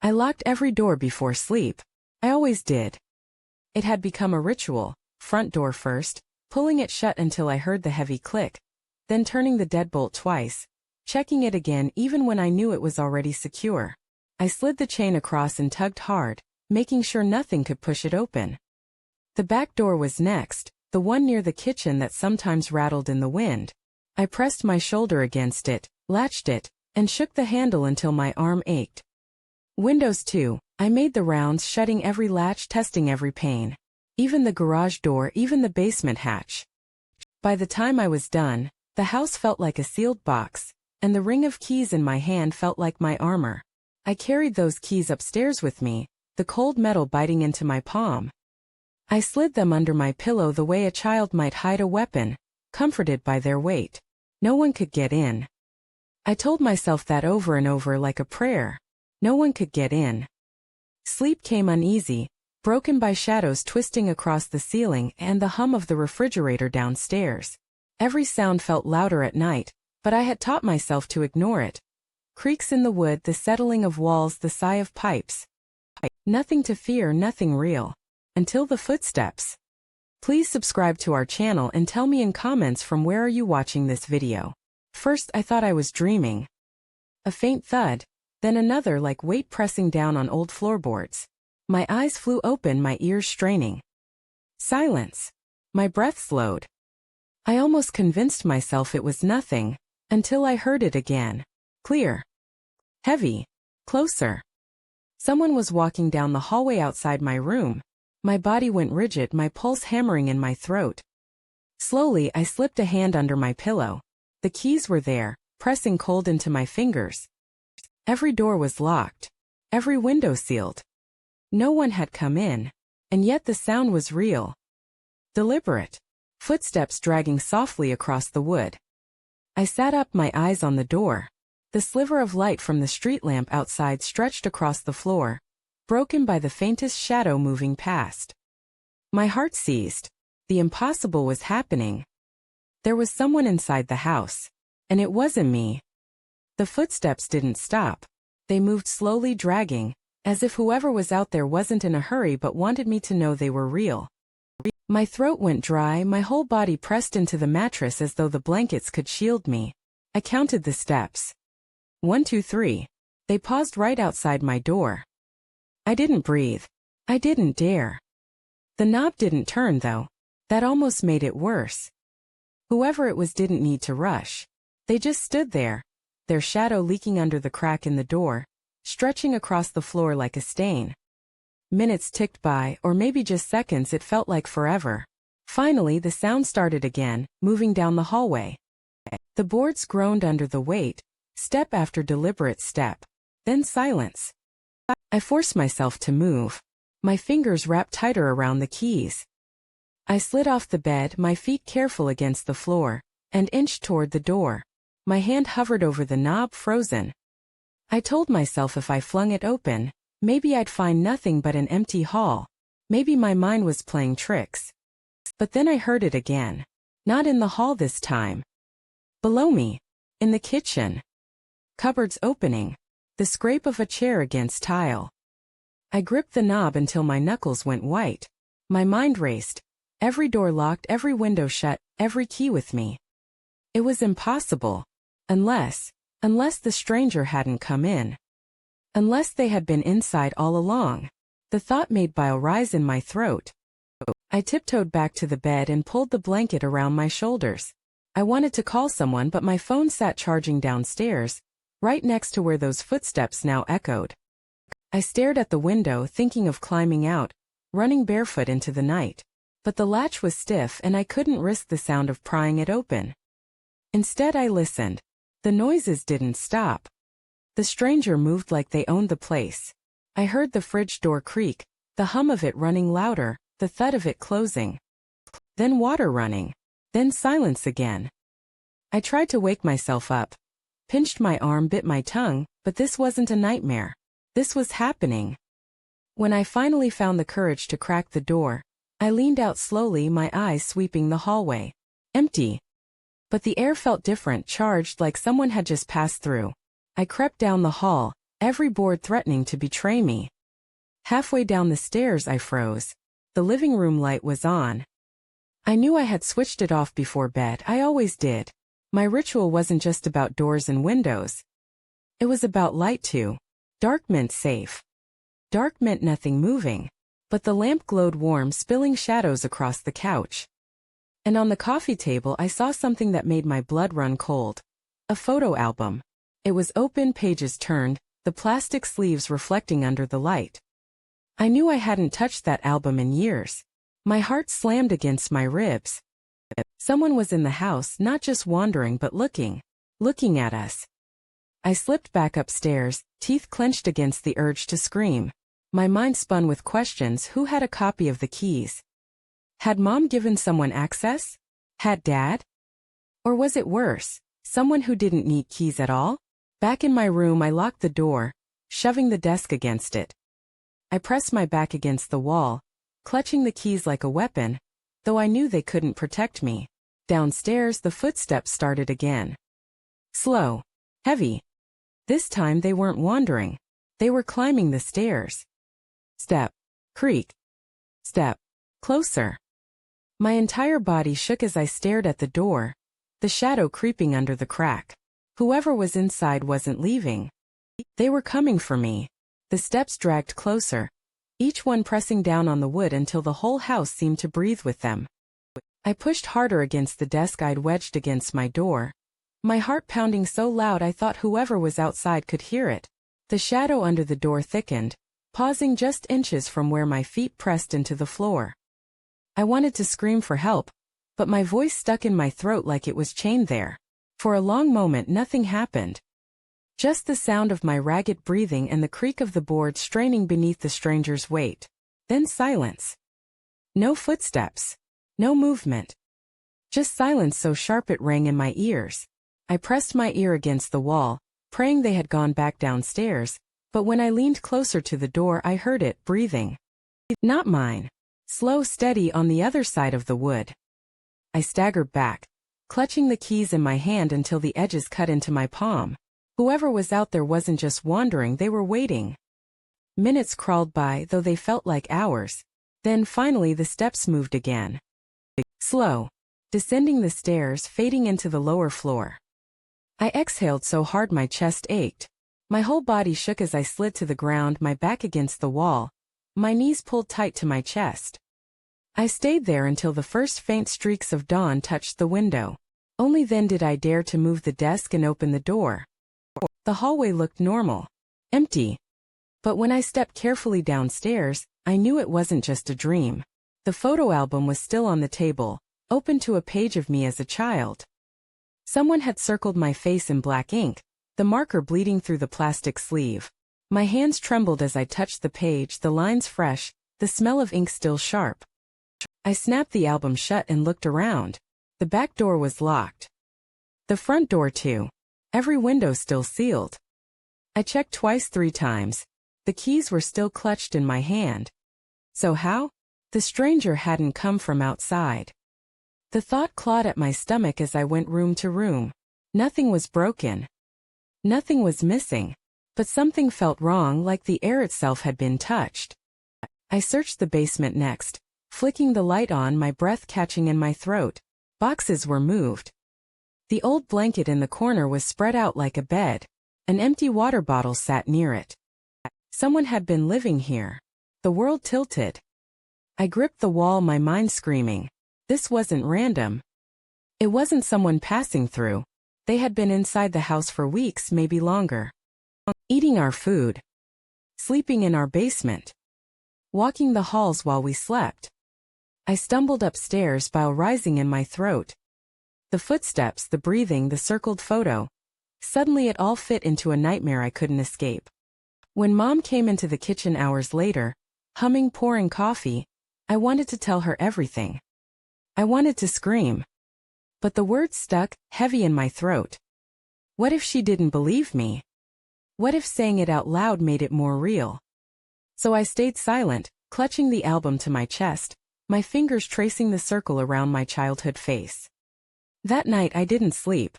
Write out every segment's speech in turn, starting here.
I locked every door before sleep. I always did. It had become a ritual, front door first, pulling it shut until I heard the heavy click, then turning the deadbolt twice, checking it again even when I knew it was already secure. I slid the chain across and tugged hard, making sure nothing could push it open. The back door was next, the one near the kitchen that sometimes rattled in the wind. I pressed my shoulder against it, latched it, and shook the handle until my arm ached. Windows too. I made the rounds, shutting every latch, testing every pane. Even the garage door, even the basement hatch. By the time I was done, the house felt like a sealed box, and the ring of keys in my hand felt like my armor. I carried those keys upstairs with me, the cold metal biting into my palm. I slid them under my pillow the way a child might hide a weapon, comforted by their weight. No one could get in. I told myself that over and over like a prayer. No one could get in. Sleep came uneasy, broken by shadows twisting across the ceiling and the hum of the refrigerator downstairs. Every sound felt louder at night, but I had taught myself to ignore it. Creaks in the wood, the settling of walls, the sigh of pipes. Nothing to fear, nothing real. Until the footsteps. Please subscribe to our channel and tell me in comments from where are you watching this video. First I thought I was dreaming. A faint thud, then another like weight pressing down on old floorboards. My eyes flew open, my ears straining. Silence. My breath slowed. I almost convinced myself it was nothing, until I heard it again. Clear. Heavy. Closer. Someone was walking down the hallway outside my room. My body went rigid, my pulse hammering in my throat. Slowly I slipped a hand under my pillow. The keys were there, pressing cold into my fingers. Every door was locked. Every window sealed. No one had come in. And yet the sound was real. Deliberate. Footsteps dragging softly across the wood. I sat up, my eyes on the door. The sliver of light from the street lamp outside stretched across the floor, broken by the faintest shadow moving past. My heart seized. The impossible was happening. There was someone inside the house. And it wasn't me. The footsteps didn't stop. They moved slowly, dragging, as if whoever was out there wasn't in a hurry but wanted me to know they were real. My throat went dry, my whole body pressed into the mattress as though the blankets could shield me. I counted the steps. 1, 2, 3. They paused right outside my door. I didn't breathe. I didn't dare. The knob didn't turn though. That almost made it worse. Whoever it was didn't need to rush. They just stood there, their shadow leaking under the crack in the door, stretching across the floor like a stain. Minutes ticked by, or maybe just seconds, it felt like forever. Finally the sound started again, moving down the hallway. The boards groaned under the weight, step after deliberate step. Then silence. I forced myself to move. My fingers wrapped tighter around the keys. I slid off the bed, my feet careful against the floor, and inched toward the door. My hand hovered over the knob, frozen. I told myself if I flung it open, maybe I'd find nothing but an empty hall. Maybe my mind was playing tricks. But then I heard it again. Not in the hall this time. Below me. In the kitchen. Cupboards opening. The scrape of a chair against tile. I gripped the knob until my knuckles went white. My mind raced. Every door locked, every window shut, every key with me. It was impossible. Unless the stranger hadn't come in. Unless they had been inside all along. The thought made bile rise in my throat. I tiptoed back to the bed and pulled the blanket around my shoulders. I wanted to call someone, but my phone sat charging downstairs, right next to where those footsteps now echoed. I stared at the window, thinking of climbing out, running barefoot into the night. But the latch was stiff and I couldn't risk the sound of prying it open. Instead I listened. The noises didn't stop. The stranger moved like they owned the place. I heard the fridge door creak, the hum of it running louder, the thud of it closing. Then water running. Then silence again. I tried to wake myself up. Pinched my arm, bit my tongue, but this wasn't a nightmare. This was happening. When I finally found the courage to crack the door, I leaned out slowly, my eyes sweeping the hallway. Empty. But the air felt different, charged like someone had just passed through. I crept down the hall, every board threatening to betray me. Halfway down the stairs I froze. The living room light was on. I knew I had switched it off before bed, I always did. My ritual wasn't just about doors and windows. It was about light too. Dark meant safe. Dark meant nothing moving. But the lamp glowed warm, spilling shadows across the couch. And on the coffee table I saw something that made my blood run cold. A photo album. It was open, pages turned, the plastic sleeves reflecting under the light. I knew I hadn't touched that album in years. My heart slammed against my ribs. Someone was in the house, not just wandering but looking at us. I slipped back upstairs, teeth clenched against the urge to scream. My mind spun with questions. Who had a copy of the keys? Had Mom given someone access? Had Dad? Or was it worse, someone who didn't need keys at all? Back in my room I locked the door, shoving the desk against it. I pressed my back against the wall, clutching the keys like a weapon, though I knew they couldn't protect me. Downstairs the footsteps started again. Slow. Heavy. This time they weren't wandering. They were climbing the stairs. Step. Creak. Step. Closer. My entire body shook as I stared at the door, the shadow creeping under the crack. Whoever was inside wasn't leaving. They were coming for me. The steps dragged closer, each one pressing down on the wood until the whole house seemed to breathe with them. I pushed harder against the desk I'd wedged against my door, my heart pounding so loud I thought whoever was outside could hear it. The shadow under the door thickened, pausing just inches from where my feet pressed into the floor. I wanted to scream for help, but my voice stuck in my throat like it was chained there. For a long moment nothing happened. Just the sound of my ragged breathing and the creak of the board straining beneath the stranger's weight. Then silence. No footsteps. No movement. Just silence so sharp it rang in my ears. I pressed my ear against the wall, praying they had gone back downstairs, but when I leaned closer to the door I heard it breathing. Not mine. Slow, steady on the other side of the wood. I staggered back, clutching the keys in my hand until the edges cut into my palm. Whoever was out there wasn't just wandering, they were waiting. Minutes crawled by, though they felt like hours. Then finally the steps moved again. Slow. Descending the stairs, fading into the lower floor. I exhaled so hard my chest ached. My whole body shook as I slid to the ground, my back against the wall, my knees pulled tight to my chest. I stayed there until the first faint streaks of dawn touched the window. Only then did I dare to move the desk and open the door. The hallway looked normal. Empty. But when I stepped carefully downstairs, I knew it wasn't just a dream. The photo album was still on the table, open to a page of me as a child. Someone had circled my face in black ink, the marker bleeding through the plastic sleeve. My hands trembled as I touched the page, the lines fresh, the smell of ink still sharp. I snapped the album shut and looked around. The back door was locked. The front door too. Every window still sealed. I checked twice, 3 times. The keys were still clutched in my hand. So how? The stranger hadn't come from outside. The thought clawed at my stomach as I went room to room. Nothing was broken. Nothing was missing. But something felt wrong, like the air itself had been touched. I searched the basement next, flicking the light on, my breath catching in my throat. Boxes were moved. The old blanket in the corner was spread out like a bed. An empty water bottle sat near it. Someone had been living here. The world tilted. I gripped the wall, my mind screaming. This wasn't random. It wasn't someone passing through. They had been inside the house for weeks, maybe longer. Eating our food. Sleeping in our basement. Walking the halls while we slept. I stumbled upstairs, bile rising in my throat. The footsteps, the breathing, the circled photo. Suddenly it all fit into a nightmare I couldn't escape. When Mom came into the kitchen hours later, humming, pouring coffee, I wanted to tell her everything. I wanted to scream. But the words stuck, heavy in my throat. What if she didn't believe me? What if saying it out loud made it more real? So I stayed silent, clutching the album to my chest, my fingers tracing the circle around my childhood face. That night I didn't sleep.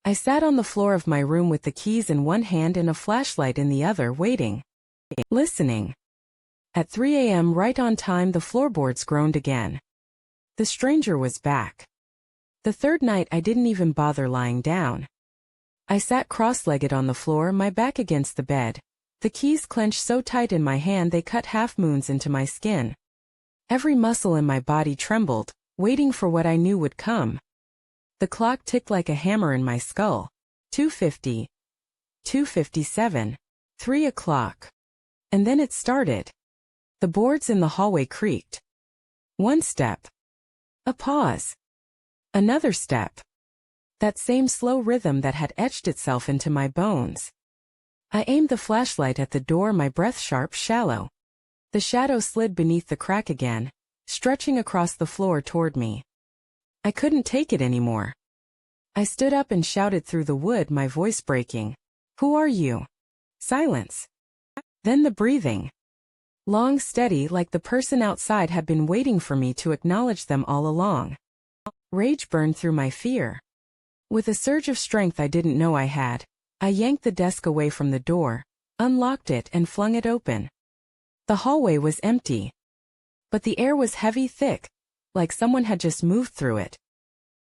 I sat on the floor of my room with the keys in one hand and a flashlight in the other, waiting. Listening. At 3 a.m. right on time, the floorboards groaned again. The stranger was back. The third night I didn't even bother lying down. I sat cross-legged on the floor, my back against the bed, the keys clenched so tight in my hand they cut half-moons into my skin. Every muscle in my body trembled, waiting for what I knew would come. The clock ticked like a hammer in my skull. 2:50. 2:57. 3 o'clock. And then it started. The boards in the hallway creaked. One step. A pause. Another step. That same slow rhythm that had etched itself into my bones. I aimed the flashlight at the door, my breath sharp, shallow. The shadow slid beneath the crack again, stretching across the floor toward me. I couldn't take it anymore. I stood up and shouted through the wood, my voice breaking. "Who are you?" Silence. Then the breathing. Long, steady, like the person outside had been waiting for me to acknowledge them all along. Rage burned through my fear. With a surge of strength I didn't know I had, I yanked the desk away from the door, unlocked it and flung it open. The hallway was empty. But the air was heavy, thick, like someone had just moved through it.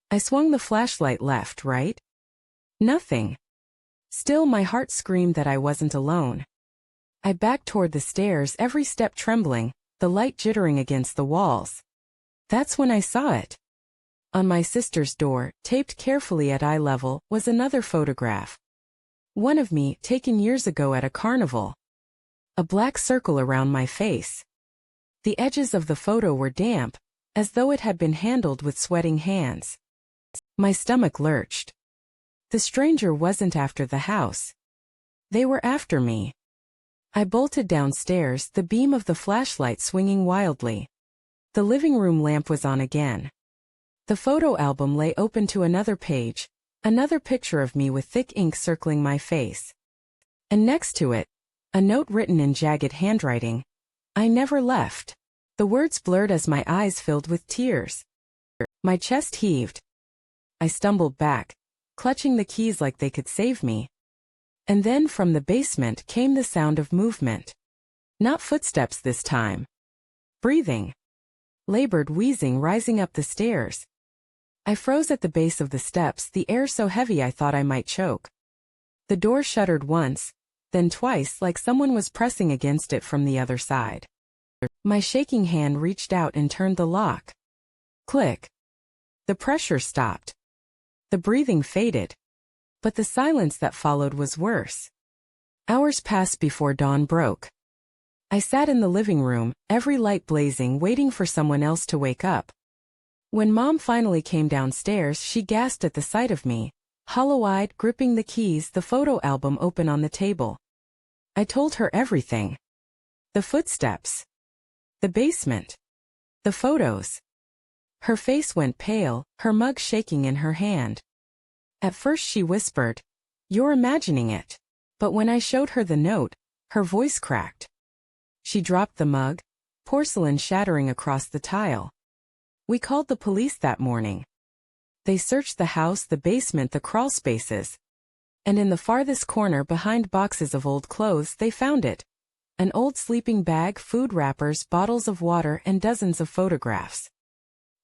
I swung the flashlight left, right. Nothing. Still, my heart screamed that I wasn't alone. I backed toward the stairs, every step trembling, the light jittering against the walls. That's when I saw it. On my sister's door, taped carefully at eye level, was another photograph. One of me, taken years ago at a carnival. A black circle around my face. The edges of the photo were damp, as though it had been handled with sweating hands. My stomach lurched. The stranger wasn't after the house. They were after me. I bolted downstairs, the beam of the flashlight swinging wildly. The living room lamp was on again. The photo album lay open to another page, another picture of me with thick ink circling my face. And next to it, a note written in jagged handwriting. I never left. The words blurred as my eyes filled with tears. My chest heaved. I stumbled back, clutching the keys like they could save me. And then from the basement came the sound of movement. Not footsteps this time. Breathing. Labored wheezing rising up the stairs. I froze at the base of the steps, the air so heavy I thought I might choke. The door shuddered once, then twice, like someone was pressing against it from the other side. My shaking hand reached out and turned the lock. Click. The pressure stopped. The breathing faded. But the silence that followed was worse. Hours passed before dawn broke. I sat in the living room, every light blazing, waiting for someone else to wake up. When Mom finally came downstairs, she gasped at the sight of me, hollow-eyed, gripping the keys, the photo album open on the table. I told her everything. The footsteps. The basement. The photos. Her face went pale, her mug shaking in her hand. At first she whispered, "You're imagining it." But when I showed her the note, her voice cracked. She dropped the mug, porcelain shattering across the tile. We called the police that morning. They searched the house, the basement, the crawl spaces. And in the farthest corner behind boxes of old clothes they found it. An old sleeping bag, food wrappers, bottles of water, and dozens of photographs.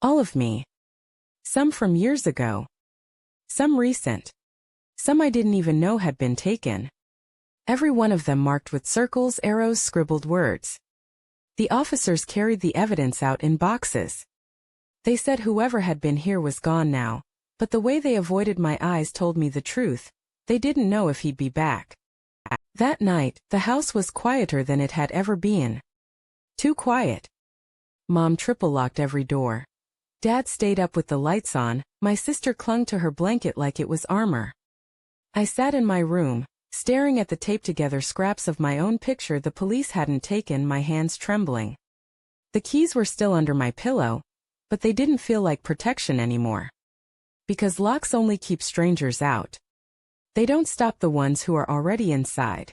All of me. Some from years ago. Some recent. Some I didn't even know had been taken. Every one of them marked with circles, arrows, scribbled words. The officers carried the evidence out in boxes. They said whoever had been here was gone now, but the way they avoided my eyes told me the truth. They didn't know if he'd be back. That night, the house was quieter than it had ever been. Too quiet. Mom triple-locked every door. Dad stayed up with the lights on, my sister clung to her blanket like it was armor. I sat in my room, staring at the taped-together scraps of my own picture the police hadn't taken, my hands trembling. The keys were still under my pillow, but they didn't feel like protection anymore. Because locks only keep strangers out. They don't stop the ones who are already inside.